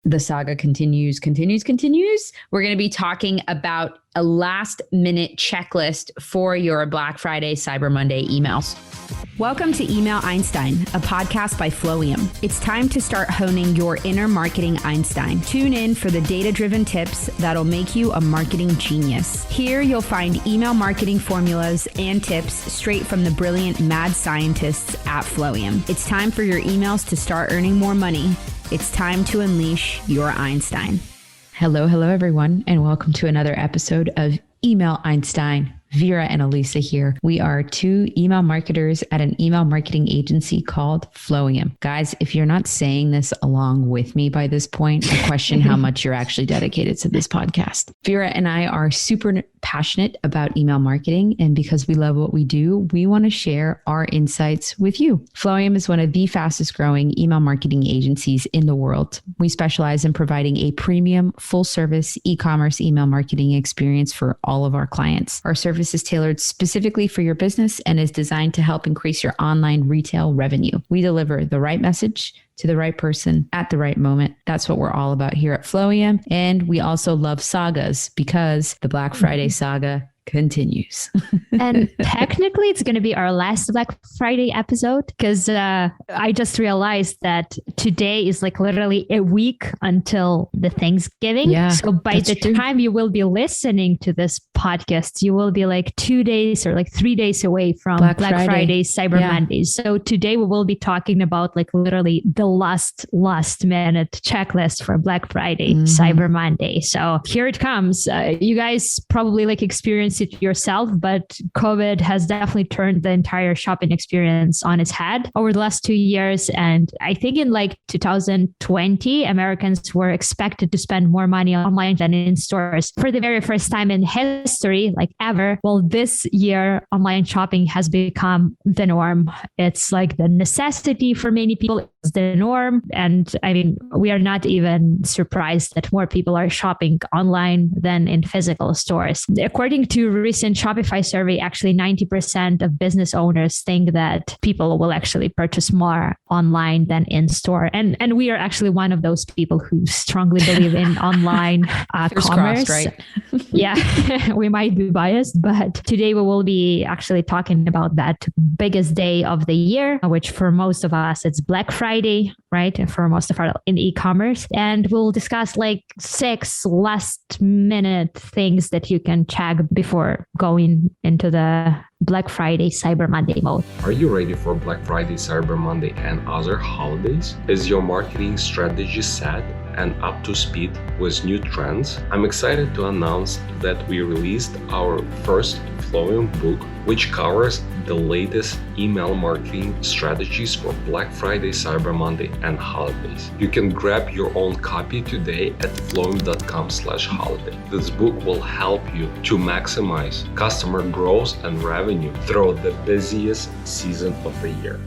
The saga continues. We're going to be talking about a last minute checklist for your Black Friday, Cyber Monday emails. Welcome to Email Einstein, a podcast by Flowium. It's time to start honing your inner marketing Einstein. Tune in for the data-driven tips that'll make you a marketing genius. Here you'll find email marketing formulas and tips straight from the brilliant mad scientists at Flowium. It's time for your emails to start earning more money. It's time to unleash your Einstein. Hello, everyone, and welcome to another episode of Email Einstein. Vera and Elisa here. We are two email marketers at an email marketing agency called Flowium. Guys, if you're not saying this along with me by this point, I question how much you're actually dedicated to this podcast. Vera and I are super passionate about email marketing, and because we love what we do, we want to share our insights with you. Flowium is one of the fastest growing email marketing agencies in the world. We specialize in providing a premium, full service e-commerce email marketing experience for all of our clients. Our service is tailored specifically for your business and is designed to help increase your online retail revenue. We deliver the right message to the right person at the right moment. That's what we're all about here at Flowium. And we also love sagas because the Black Friday saga continues. And technically it's going to be our last Black Friday episode because I just realized that today is like literally a week until the Thanksgiving. Yeah, so by the time you will be listening to this podcast, you will be like 2 days or like 3 days away from Black Friday, Cyber Monday. So today we will be talking about like literally the last minute checklist for Black Friday, Cyber Monday. So here it comes. You guys probably like experienced it yourself, but COVID has definitely turned the entire shopping experience on its head over the last 2 years. And I think in like 2020, Americans were expected to spend more money online than in stores for the very first time in history, like ever. Well, this year, online shopping has become the norm. It's like the necessity for many people. It's the norm. And I mean, we are not even surprised that more people are shopping online than in physical stores. According to a recent Shopify survey, actually 90% of business owners think that people will actually purchase more online than in store. And we are actually one of those people who strongly believe in online commerce. Crossed, right? Yeah, we might be biased, but today we will be actually talking about that biggest day of the year, which for most of us, it's Black Friday, right? And for most of our in e-commerce. And we'll discuss like 6 last minute things that you can check before going into the Black Friday, Cyber Monday mode. Are you ready for Black Friday, Cyber Monday, and other holidays? Is your marketing strategy set and up to speed with new trends? I'm excited to announce that we released our first Flowium book, which covers the latest email marketing strategies for Black Friday, Cyber Monday, and holidays. You can grab your own copy today at flowium.com/holiday. This book will help you to maximize customer growth and revenue throughout the busiest season of the year.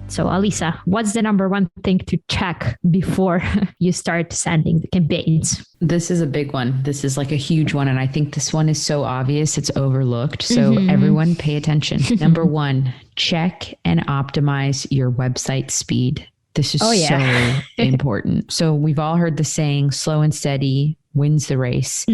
So Alisa, what's the number one thing to check before you start sending the campaigns? This is a big one. This is like a huge one. And I think this one is so obvious, it's overlooked. So everyone pay attention. Number one, check and optimize your website speed. This is so important. So we've all heard the saying, slow and steady wins the race.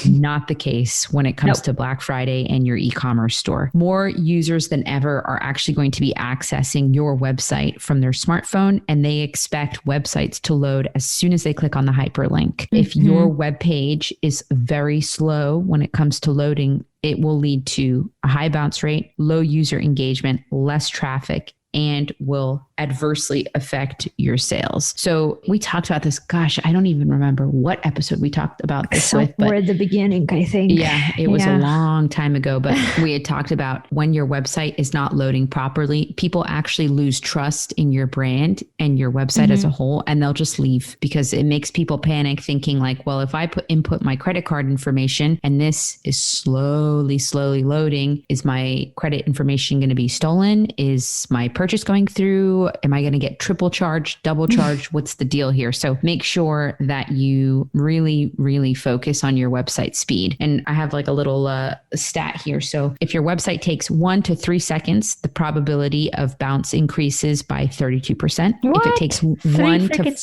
Not the case when it comes to Black Friday and your e-commerce store. More users than ever are actually going to be accessing your website from their smartphone, and they expect websites to load as soon as they click on the hyperlink. If your web page is very slow when it comes to loading, it will lead to a high bounce rate, low user engagement, less traffic, and will adversely affect your sales. So we talked about this. Gosh, I don't even remember what episode we talked about this with. But at the beginning, I think. Yeah, it was a long time ago. But we had talked about when your website is not loading properly, people actually lose trust in your brand and your website as a whole, and they'll just leave because it makes people panic thinking like, well, if I input my credit card information and this is slowly loading, is my credit information going to be stolen? Is my purchase going through? Am I going to get triple charged, double charged? What's the deal here? So make sure that you really, really focus on your website speed. And I have like a little stat here. So if your website takes 1 to 3 seconds, the probability of bounce increases by 32%. What? If it takes 1 to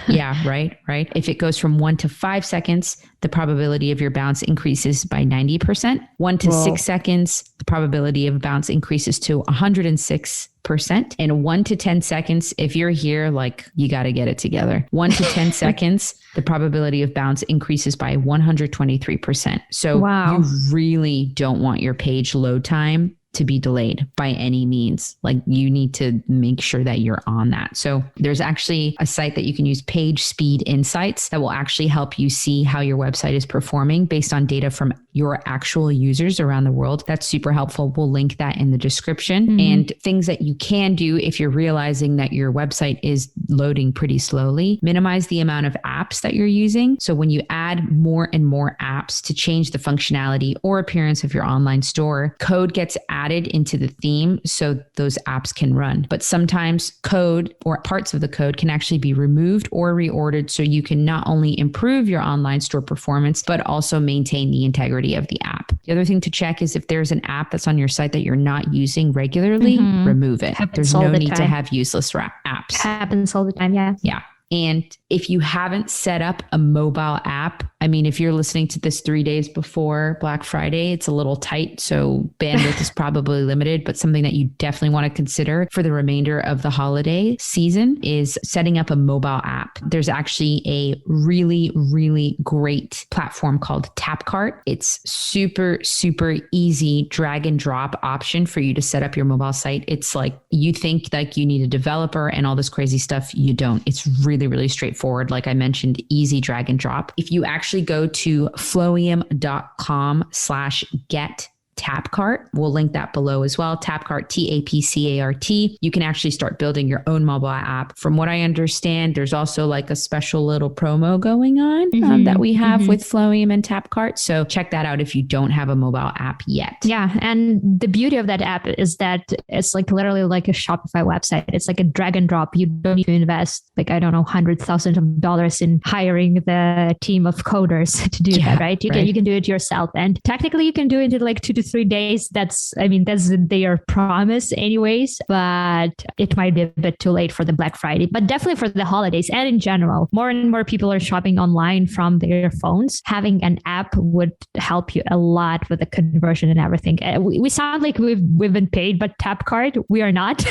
yeah, right. If it goes from 1 to 5 seconds, the probability of your bounce increases by 90%. 1 to 6 seconds, the probability of bounce increases to 106%. And 1 to 10 seconds, if you're here, like you got to get it together. 1 to 10 seconds, the probability of bounce increases by 123%. So you really don't want your page load time to be delayed by any means. Like you need to make sure that you're on that. So there's actually a site that you can use, Page Speed Insights, that will actually help you see how your website is performing based on data from your actual users around the world. That's super helpful. We'll link that in the description. And things that you can do if you're realizing that your website is loading pretty slowly, minimize the amount of apps that you're using. So when you add more and more apps to change the functionality or appearance of your online store, code gets added into the theme so those apps can run. But sometimes code or parts of the code can actually be removed or reordered so you can not only improve your online store performance, but also maintain the integrity of the app. The other thing to check is if there's an app that's on your site that you're not using regularly, remove it. There's no need to have useless apps. Happens all the time. Yeah. Yeah. And if you haven't set up a mobile app, I mean, if you're listening to this 3 days before Black Friday, it's a little tight. So bandwidth is probably limited, but something that you definitely want to consider for the remainder of the holiday season is setting up a mobile app. There's actually a really, really great platform called Tapcart. It's super, super easy drag and drop option for you to set up your mobile site. It's like, you think like you need a developer and all this crazy stuff. You don't. It's really, really straightforward. Like I mentioned, easy drag and drop. If you actually go to flowium.com/get Tapcart. We'll link that below as well. Tapcart, Tapcart. You can actually start building your own mobile app. From what I understand, there's also like a special little promo going on that we have with Flowium and Tapcart. So check that out if you don't have a mobile app yet. Yeah. And the beauty of that app is that it's like literally like a Shopify website. It's like a drag and drop. You don't need to invest like, I don't know, hundreds of dollars in hiring the team of coders to do that, right? You can do it yourself. And technically you can do it in like 2 to 3 days. That's their promise anyways, but it might be a bit too late for the Black Friday, but definitely for the holidays. And in general, more and more people are shopping online from their phones. Having an app would help you a lot with the conversion and everything. We sound like we've been paid, but Tapcart, we are not.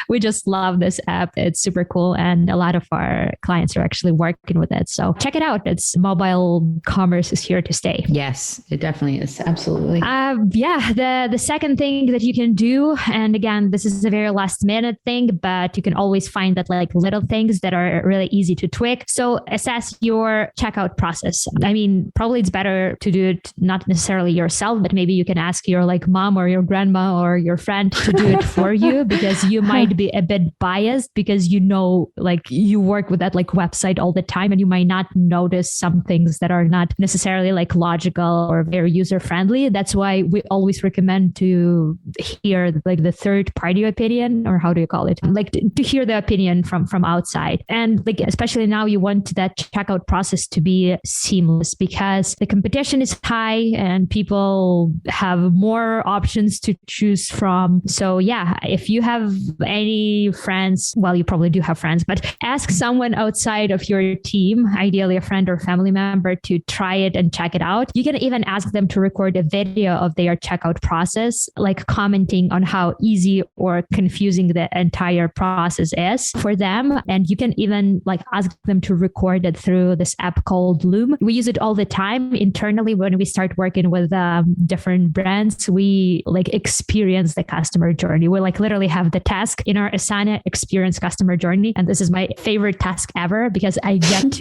We just love this app. It's super cool. And a lot of our clients are actually working with it. So check it out. It's mobile commerce is here to stay. Yes, it definitely is. Absolutely. The second thing that you can do, and again, this is a very last minute thing, but you can always find that like little things that are really easy to tweak. So assess your checkout process. I mean, probably it's better to do it not necessarily yourself, but maybe you can ask your like mom or your grandma or your friend to do it for you, because you might be a bit biased because like you work with that like website all the time and you might not notice some things that are not necessarily like logical or very user friendly. That's why we always recommend to hear like the third party opinion, or how do you call it? Like to hear the opinion from outside. And like, especially now you want that checkout process to be seamless because the competition is high and people have more options to choose from. So yeah, if you have any friends, well, you probably do have friends, but ask someone outside of your team, ideally a friend or family member, to try it and check it out. You can even ask them to record a video of their checkout process, like commenting on how easy or confusing the entire process is for them. And you can even like ask them to record it through this app called Loom. We use it all the time internally when we start working with different brands. We like experience the customer journey. We like literally have the task in our Asana, experience customer journey. And this is my favorite task ever because I get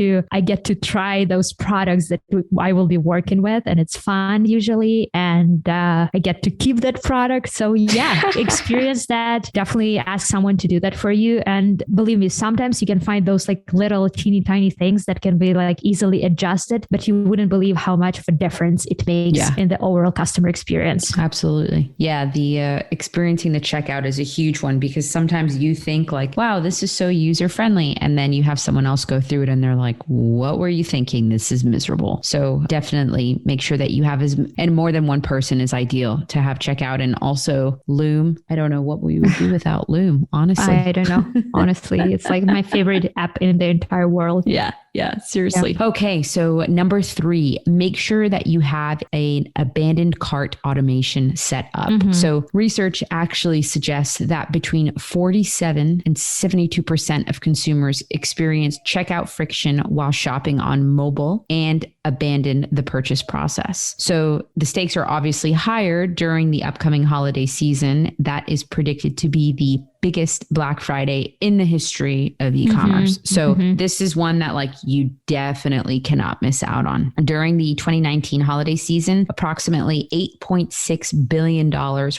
to try those products that I will be working with, and it's fun usually. And I get to keep that product. So yeah, experience that. Definitely ask someone to do that for you. And believe me, sometimes you can find those like little teeny tiny things that can be like easily adjusted, but you wouldn't believe how much of a difference it makes in the overall customer experience. Absolutely. Yeah. The experiencing the checkout is a huge one, because sometimes you think like, wow, this is so user friendly. And then you have someone else go through it and they're like, what were you thinking? This is miserable. So definitely make sure that you have and more than one person is ideal to have checkout. And also Loom. I don't know what we would do without Loom, honestly. I don't know. Honestly, it's like my favorite app in the entire world. Yeah, seriously. Yeah. Okay, so number 3, make sure that you have an abandoned cart automation set up. So research actually suggests that between 47 and 72% of consumers experience checkout friction while shopping on mobile and abandon the purchase process. So the stakes are obviously higher during the upcoming holiday season. That is predicted to be the biggest Black Friday in the history of e-commerce. So this is one that like you definitely cannot miss out on. During the 2019 holiday season, approximately $8.6 billion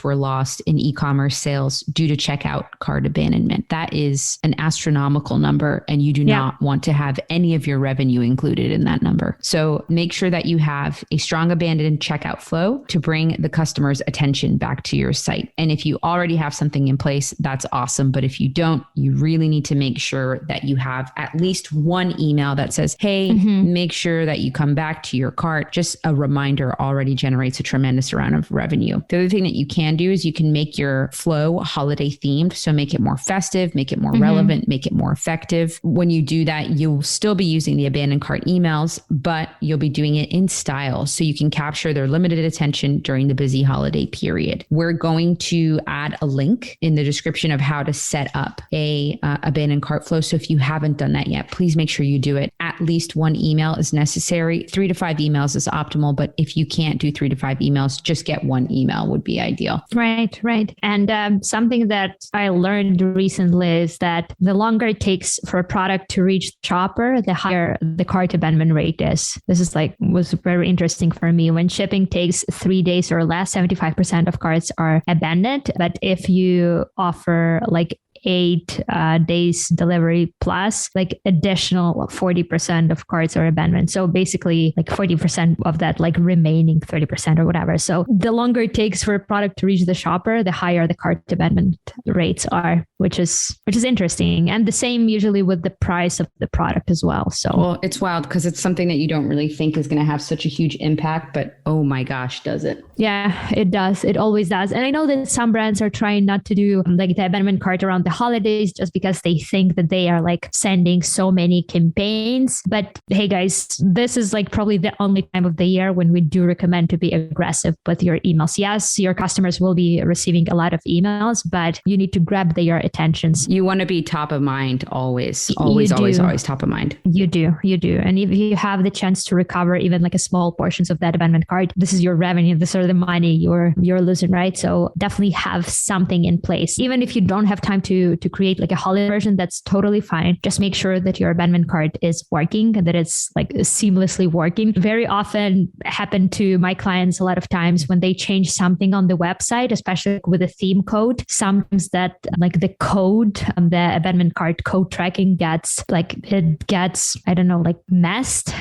were lost in e-commerce sales due to checkout cart abandonment. That is an astronomical number, and you do not want to have any of your revenue included in that number. So make sure that you have a strong abandoned checkout flow to bring the customer's attention back to your site. And if you already have something in place, that's awesome. But if you don't, you really need to make sure that you have at least one email that says, hey, make sure that you come back to your cart. Just a reminder already generates a tremendous amount of revenue. The other thing that you can do is you can make your flow holiday themed. So make it more festive, make it more relevant, make it more effective. When you do that, you'll still be using the abandoned cart emails, but you'll be doing it in style so you can capture their limited attention during the busy holiday period. We're going to add a link in the description of how to set up a abandoned cart flow. So if you haven't done that yet, please make sure you do it. At least one email is necessary. 3 to 5 emails is optimal, but if you can't do 3 to 5 emails, just get one email would be ideal. Right. And something that I learned recently is that the longer it takes for a product to reach the shopper, the higher the cart abandonment rate is. This is was very interesting for me. When shipping takes 3 days or less, 75% of carts are abandoned. But if you offer like 8 days delivery plus, like additional 40% of carts are abandoned. So basically like 40% of that like remaining 30% or whatever. So the longer it takes for a product to reach the shopper, the higher the cart abandonment rates are, which is interesting. And the same usually with the price of the product as well. So well, it's wild because it's something that you don't really think is going to have such a huge impact, but oh my gosh, does it? Yeah, it does. It always does. And I know that some brands are trying not to do like the abandonment cart around the holidays just because they think that they are like sending so many campaigns. But hey guys, this is like probably the only time of the year when we do recommend to be aggressive with your emails. Yes, your customers will be receiving a lot of emails, but you need to grab their attentions. You want to be top of mind always top of mind. You do. And if you have the chance to recover even like a small portions of that abandonment cart, this is your revenue. This is the money you're losing, right? So definitely have something in place. Even if you don't have time to create like a holiday version, that's totally fine. Just make sure that your abandonment cart is working, that it's like seamlessly working. Very often happen to my clients a lot of times when they change something on the website, especially with a theme code. Sometimes that like the code, the abandonment cart code tracking gets I don't know, like messed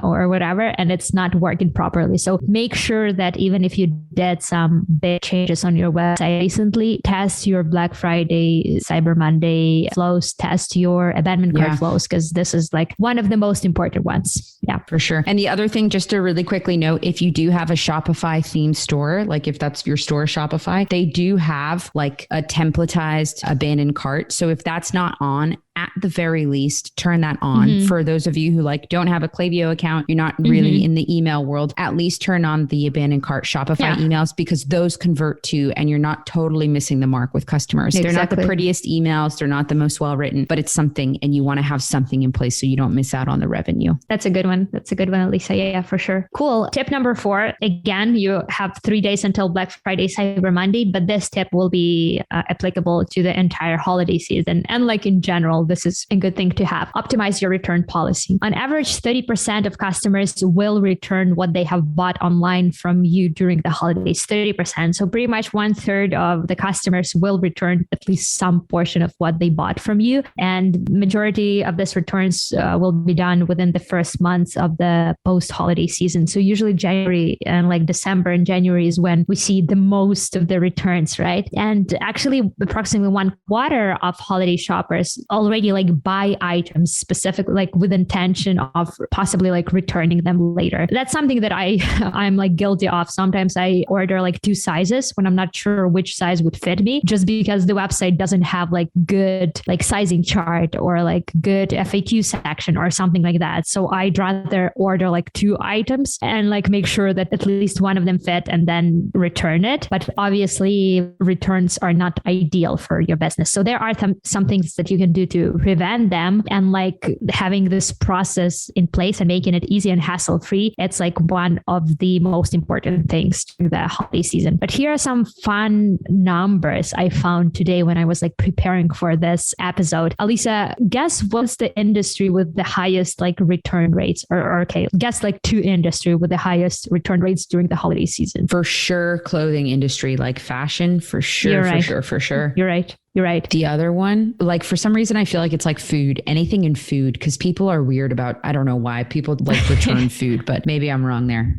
or whatever, and it's not working properly. So make sure that even if you did some big changes on your website recently, test your Black Friday, Cyber Monday flows, test your abandonment cart flows, because this is like one of the most important ones. Yeah, for sure. And the other thing, just to really quickly note, if you do have a Shopify themed store, like if that's your store Shopify, they do have like a templatized abandoned cart. So if that's not on, at the very least, turn that on. For those of you who like don't have a Klaviyo account, you're not really in the email world, at least turn on the abandoned cart Shopify emails, because those convert to, and you're not totally missing the mark with customers. Exactly. They're not the prettiest emails. They're not the most well-written, but it's something, and you want to have something in place so you don't miss out on the revenue. That's a good one. Elisa. Yeah, for sure. Cool. Tip number 4. Again, you have 3 days until Black Friday, Cyber Monday, but this tip will be applicable to the entire holiday season. And like in general, this is a good thing to have. Optimize your return policy. On average, 30% of customers will return what they have bought online from you during the holidays. 30%. So pretty much 1/3 of the customers will return at least some portion of what they bought from you. And majority of these returns will be done within the first months of the post-holiday season. So usually January and like December and January is when we see the most of the returns, right? And actually approximately 1/4 of holiday shoppers already like buy items specifically like with intention of possibly like returning them later. That's something that I'm like guilty of. Sometimes I order like 2 sizes when I'm not sure which size would fit me, just because the website doesn't have like good like sizing chart or like good FAQ section or something like that. So I'd rather order like 2 items and like make sure that at least one of them fit and then return it. But obviously returns are not ideal for your business. So there are some things that you can do to prevent them, and like having this process in place and making it easy and hassle-free. It's like one of the most important things during the holiday season. But here are some fun numbers I found today when I was like preparing for this episode. Alisa, guess what's the industry with the highest like return rates? Or okay, guess like 2 industry with the highest return rates during the holiday season. For sure, clothing industry, like fashion, for sure, You're right. for sure. You're right. You're right. The other one, like for some reason, I feel like it's like food, anything in food, because people are weird about, I don't know why people like return food, but maybe I'm wrong there.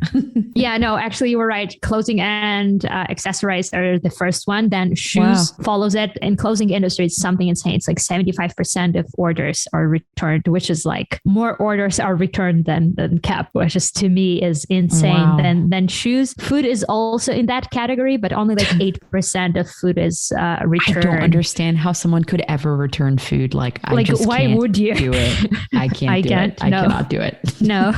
Yeah, no, actually you were right. Clothing and accessories are the first one. Then shoes follows it. In clothing industry, it's something insane. It's like 75% of orders are returned, which is like more orders are returned than kept, which is to me is insane. Then shoes. Food is also in that category, but only like 8% of food is returned. I don't understand how someone could ever return food. Like I just why can't would you do it? I can't do it. I cannot do it. No.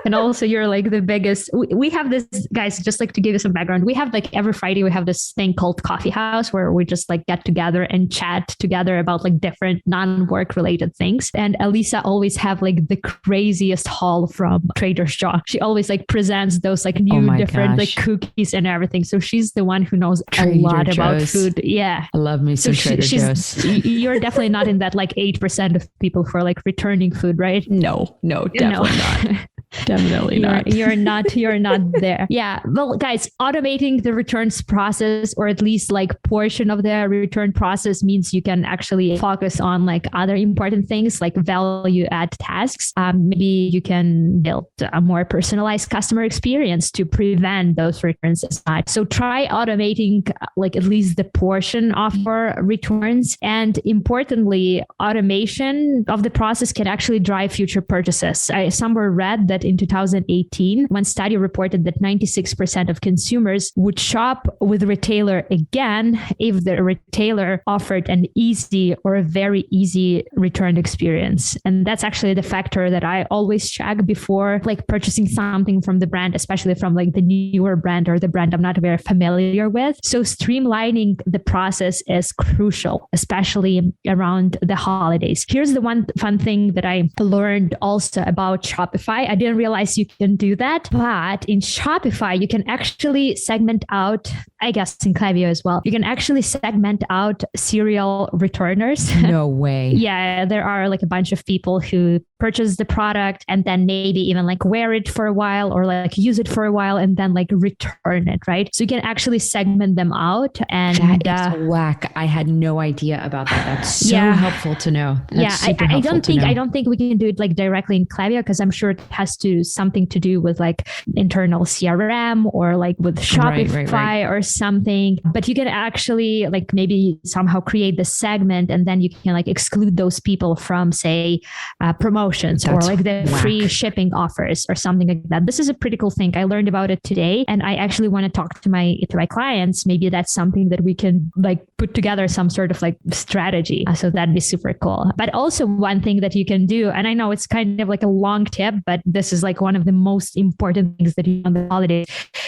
And also you're like the biggest, we have this, guys, just like to give you some background. We have like every Friday, we have this thing called Coffee House where we just like get together and chat together about like different non-work related things. And Alisa always have like the craziest haul from Trader Joe's. She always like presents those like new different like cookies and everything. So she's the one who knows a lot about food. Yeah. I love me some Trader Joe's. You're definitely not in that like 8% of people who are like returning food, right? No, definitely not. Definitely not. You're not there. Yeah. Well, guys, automating the returns process, or at least like portion of the return process, means you can actually focus on like other important things like value add tasks. Maybe you can build a more personalized customer experience to prevent those returns as much. So try automating like at least the portion of your returns. And importantly, automation of the process can actually drive future purchases. I somewhere read that in 2018, one study reported that 96% of consumers would shop with retailer again if the retailer offered an easy or a very easy return experience. And that's actually the factor that I always check before like purchasing something from the brand, especially from like the newer brand or the brand I'm not very familiar with. So streamlining the process is crucial, especially around the holidays. Here's the one fun thing that I learned also about Shopify. I didn't realize you can do that, but in Shopify, you can actually segment out, I guess in Klaviyo as well, you can actually segment out serial returners. No way. Yeah, there are like a bunch of people who purchase the product and then maybe even like wear it for a while or like use it for a while and then like return it, right? So you can actually segment them out. And that is whack. I had no idea about that. That's so helpful to know. That's I don't think we can do it like directly in Klaviyo because I'm sure it has to something to do with like internal CRM or like with Shopify or something. But you can actually like maybe somehow create the segment and then you can like exclude those people from say promotions or like the free shipping offers or something like that. This is a pretty cool thing. I learned about it today and I actually want to talk to my clients. Maybe that's something that we can like put together some sort of like strategy. So that'd be super cool. But also one thing that you can do, and I know it's kind of like a long tip, but this this is like one of the most important things that you do on the holidays.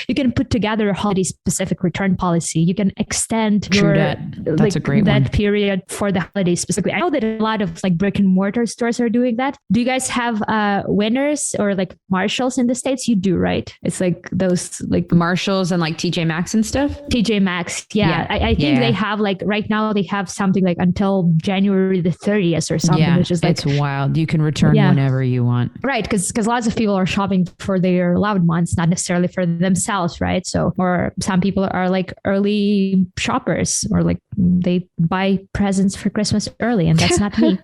You can put together a holiday specific return policy. You can extend That's a great that period for the holidays specifically. I know that a lot of like brick and mortar stores are doing that. Do you guys have Winners or like Marshalls in the States? You do, right? It's like those like Marshalls and like TJ Maxx and stuff. TJ Maxx. Yeah. I think they have like right now they have something like until January the 30th or something, which is like, it's wild. You can return whenever you want. Right. Because lots of people are shopping for their loved ones, not necessarily for themselves. Right. So, or some people are like early shoppers or like they buy presents for Christmas early, and that's not me.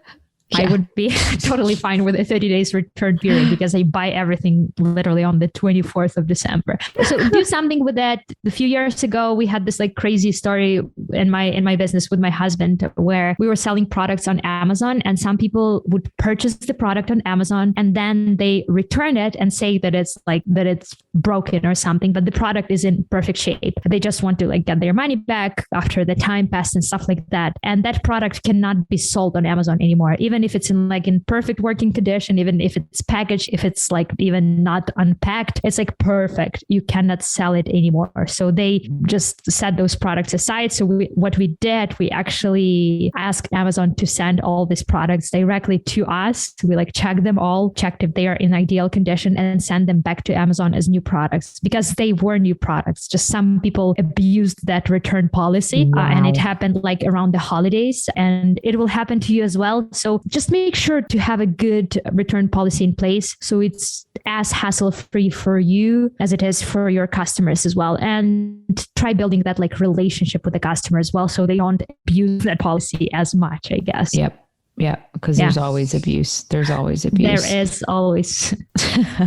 I would be totally fine with a 30 days return period because I buy everything literally on the 24th of December. So do something with that. A few years ago, we had this like crazy story in my business with my husband where we were selling products on Amazon, and some people would purchase the product on Amazon and then they return it and say that it's broken or something, but the product is in perfect shape. They just want to like get their money back after the time passed and stuff like that. And that product cannot be sold on Amazon anymore, even if it's in perfect working condition, even if it's packaged, if it's like even not unpacked, it's like perfect. You cannot sell it anymore. So they just set those products aside. So what we did, we actually asked Amazon to send all these products directly to us. We like checked them all, checked if they are in ideal condition, and send them back to Amazon as new products because they were new products. Just some people abused that return policy. And it happened like around the holidays, and it will happen to you as well. So just make sure to have a good return policy in place so it's as hassle-free for you as it is for your customers as well. And try building that like relationship with the customer as well so they don't abuse that policy as much, I guess. Yep. Yeah, because there's always abuse. There is always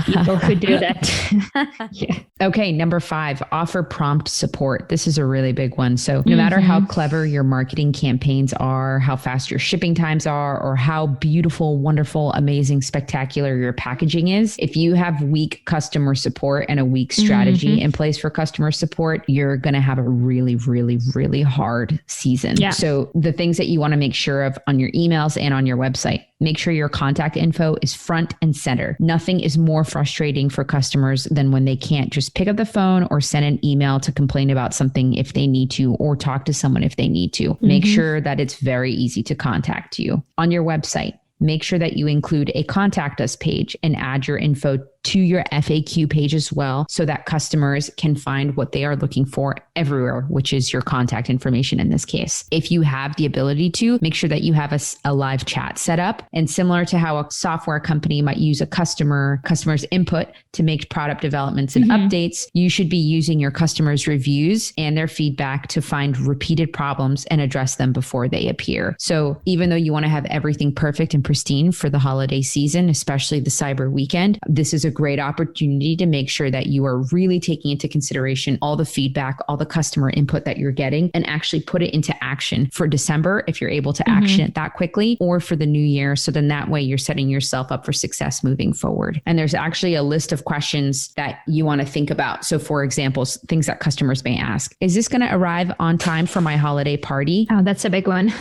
people who do that. Okay, number 5, offer prompt support. This is a really big one. So no matter how clever your marketing campaigns are, how fast your shipping times are, or how beautiful, wonderful, amazing, spectacular your packaging is, if you have weak customer support and a weak strategy in place for customer support, you're going to have a really, really, really hard season. Yeah. So the things that you want to make sure of on your emails and on your website, make sure your contact info is front and center. Nothing is more frustrating for customers than when they can't just pick up the phone or send an email to complain about something if they need to, or talk to someone if they need to. Make sure that it's very easy to contact you. On your website, make sure that you include a contact us page and add your info to your FAQ page as well, so that customers can find what they are looking for everywhere, which is your contact information in this case. If you have the ability to, make sure that you have a live chat set up. And similar to how a software company might use a customer's input to make product developments and updates, you should be using your customers' reviews and their feedback to find repeated problems and address them before they appear. So even though you want to have everything perfect and pristine for the holiday season, especially the Cyber weekend, this is a great opportunity to make sure that you are really taking into consideration all the feedback, all the customer input that you're getting, and actually put it into action for December if you're able to action it that quickly, or for the new year. So then that way you're setting yourself up for success moving forward. And there's actually a list of questions that you want to think about. So for example, things that customers may ask: is this going to arrive on time for my holiday party? Oh, that's a big one.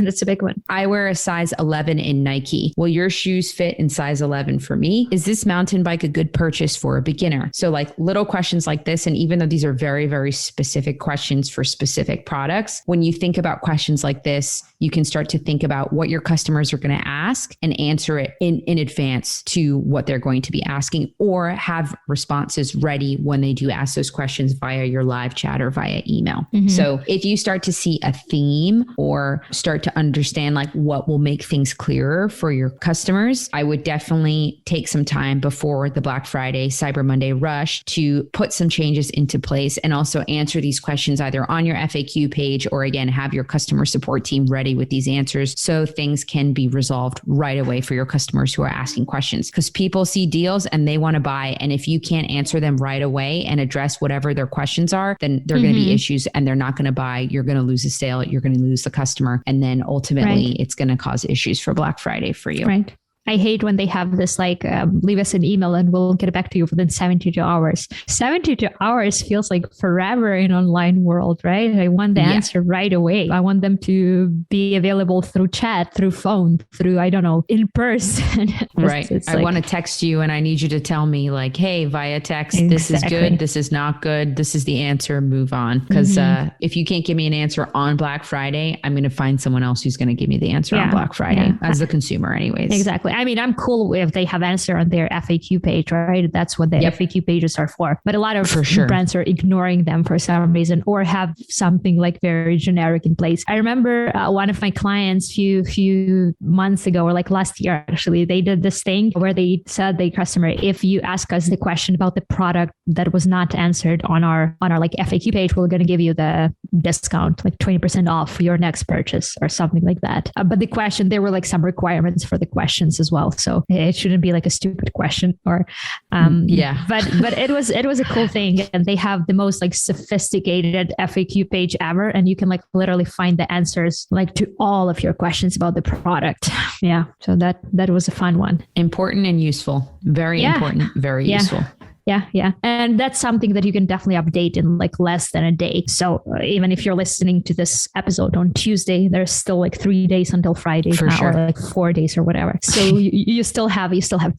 I wear a size 11 in Nike. Will your shoes fit in size 11 for me? Is this mountain bike a good purchase for a beginner? So like little questions like this. And even though these are very, very specific questions for specific products, when you think about questions like this, you can start to think about what your customers are going to ask and answer it in advance to what they're going to be asking, or have responses ready when they do ask those questions via your live chat or via email. So if you start to see a theme or start to understand like what will make things clearer for your customers, I would definitely take some time before the Black Friday, Cyber Monday rush to put some changes into place and also answer these questions either on your FAQ page, or again, have your customer support team ready with these answers so things can be resolved right away for your customers who are asking questions, because people see deals and they want to buy. And if you can't answer them right away and address whatever their questions are, then there are going to be issues and they're not going to buy. You're going to lose a sale. You're going to lose the customer. And then ultimately it's going to cause issues for Black Friday for you. Right. I hate when they have this like, leave us an email and we'll get back to you within 72 hours. 72 hours feels like forever in online world, right? I want the answer right away. I want them to be available through chat, through phone, through, I don't know, in person. Right. I want to text you and I need you to tell me like, hey, via text, this is good. This is not good. This is the answer. Move on. Because if you can't give me an answer on Black Friday, I'm going to find someone else who's going to give me the answer on Black Friday as the consumer anyways. Exactly. I mean, I'm cool if they have answer on their FAQ page, right? That's what the FAQ pages are for. But a lot of brands are ignoring them for some reason or have something like very generic in place. I remember one of my clients few months ago or like last year, actually, they did this thing where they said the customer, if you ask us the question about the product that was not answered on our like FAQ page, we're going to give you the discount, like 20% off your next purchase or something like that. But the question, there were like some requirements for the questions as well. So it shouldn't be like a stupid question or, but it was a cool thing. And they have the most like sophisticated FAQ page ever. And you can like literally find the answers like to all of your questions about the product. Yeah. So that was a fun one. Important and useful. Very important. Very useful. Yeah. And that's something that you can definitely update in like less than a day. So even if you're listening to this episode on Tuesday, there's still like 3 days until Friday or like 4 days or whatever. So you still have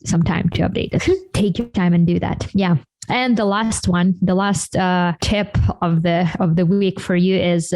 some time to update it. Take your time and do that. Yeah. And the last tip of the week for you is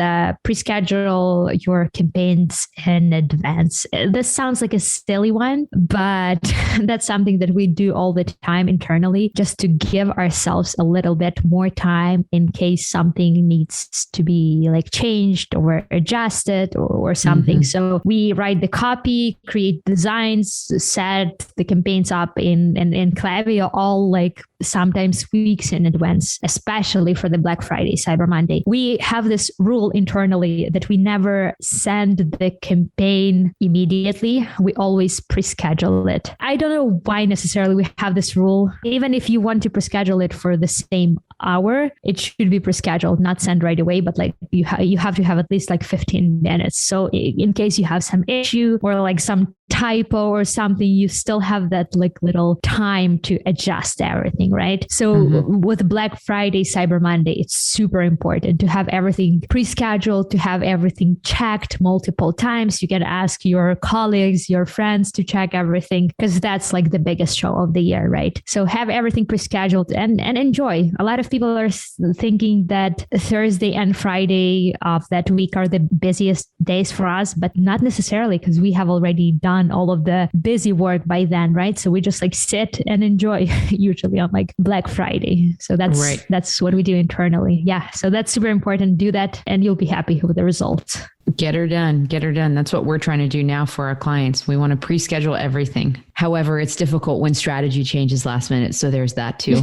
pre-schedule your campaigns in advance. This sounds like a silly one, but that's something that we do all the time internally, just to give ourselves a little bit more time in case something needs to be like changed or adjusted or something. So we write the copy, create designs, set the campaigns up in Klaviyo, all like sometimes weeks in advance, especially for the Black Friday, Cyber Monday. We have this rule internally that we never send the campaign immediately. We always pre-schedule it. I don't know why necessarily we have this rule. Even if you want to pre-schedule it for the same hour, it should be pre-scheduled, not sent right away, but like you have to have at least like 15 minutes. So in case you have some issue or like some typo or something, you still have that like little time to adjust everything, right? So with Black Friday, Cyber Monday, it's super important to have everything pre-scheduled, to have everything checked multiple times. You can ask your colleagues, your friends to check everything because that's like the biggest show of the year, right? So have everything pre-scheduled and enjoy. A lot of people are thinking that Thursday and Friday of that week are the busiest days for us, but not necessarily, because we have already done all of the busy work by then, right? So we just like sit and enjoy usually on like Black Friday. So that's what we do internally. Yeah. So that's super important. Do that and you'll be happy with the results. Get her done. That's what we're trying to do now for our clients. We want to pre-schedule everything. However, it's difficult when strategy changes last minute. So there's that too.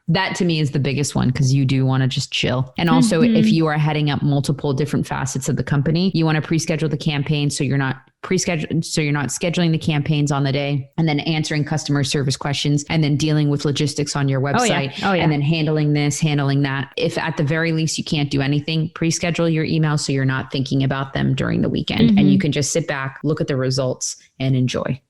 That to me is the biggest one, because you do want to just chill. And also if you are heading up multiple different facets of the company, you want to pre-schedule the campaign so you're not scheduling the campaigns on the day and then answering customer service questions and then dealing with logistics on your website and then handling this, handling that. If at the very least you can't do anything, pre-schedule your emails so you're not thinking about them during the weekend and you can just sit back, look at the results and enjoy.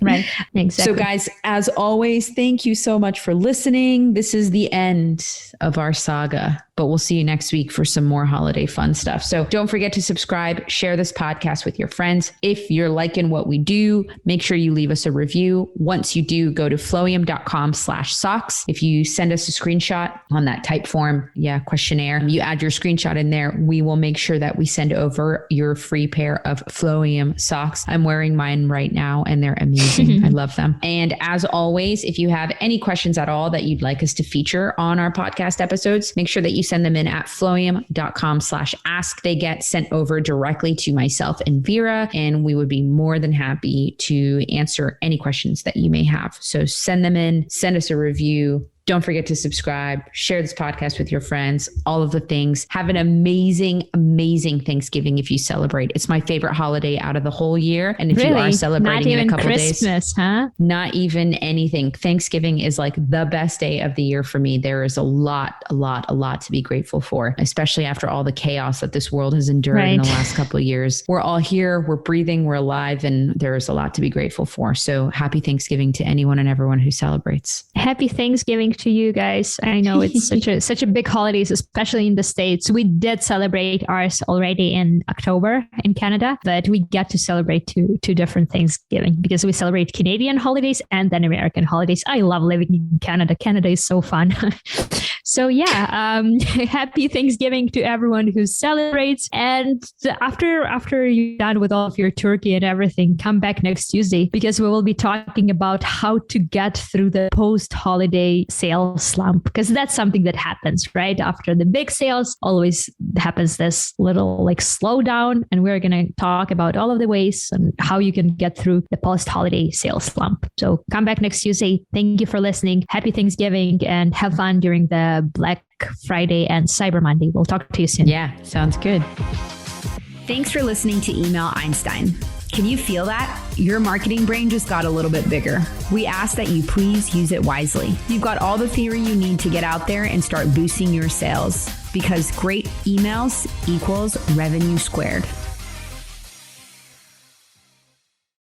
Right. Exactly. So guys, as always, thank you so much for listening. This is the end of our saga, but we'll see you next week for some more holiday fun stuff. So don't forget to subscribe, share this podcast with your friends. If you're liking what we do, make sure you leave us a review. Once you do, go to flowium.com/socks. If you send us a screenshot on that type form, questionnaire, you add your screenshot in there, we will make sure that we send over your free pair of Flowium socks. I'm wearing mine right now and they're amazing. I love them. And as always, if you have any questions at all that you'd like us to feature on our podcast episodes, make sure that you send them in at flowium.com/ask. They get sent over directly to myself and Vera, and we would be more than happy to answer any questions that you may have. So send them in, send us a review, Don't forget to subscribe, share this podcast with your friends, all of the things. Have an amazing, amazing Thanksgiving if you celebrate. It's my favorite holiday out of the whole year. And if you are celebrating in a couple days, huh? Not even anything. Thanksgiving is like the best day of the year for me. There is a lot to be grateful for, especially after all the chaos that this world has endured in the last couple of years. We're all here, we're breathing, we're alive, and there is a lot to be grateful for. So happy Thanksgiving to anyone and everyone who celebrates. Happy Thanksgiving to you guys. I know it's such a big holidays, especially in the States. We did celebrate ours already in October in Canada, but we got to celebrate two different Thanksgiving because we celebrate Canadian holidays and then American holidays. I love living in Canada. Canada is so fun. So happy Thanksgiving to everyone who celebrates. And after you're done with all of your turkey and everything, come back next Tuesday because we will be talking about how to get through the post-holiday sales slump, because that's something that happens right after the big sales. Always happens this little like slowdown, and we're going to talk about all of the ways and how you can get through the post-holiday sales slump. So come back next Tuesday. Thank you for listening. Happy Thanksgiving and have fun during the Black Friday and Cyber Monday. We'll talk to you soon. Yeah, sounds good. Thanks for listening to Email Einstein. Can you feel that? Your marketing brain just got a little bit bigger. We ask that you please use it wisely. You've got all the theory you need to get out there and start boosting your sales, because great emails equals revenue squared.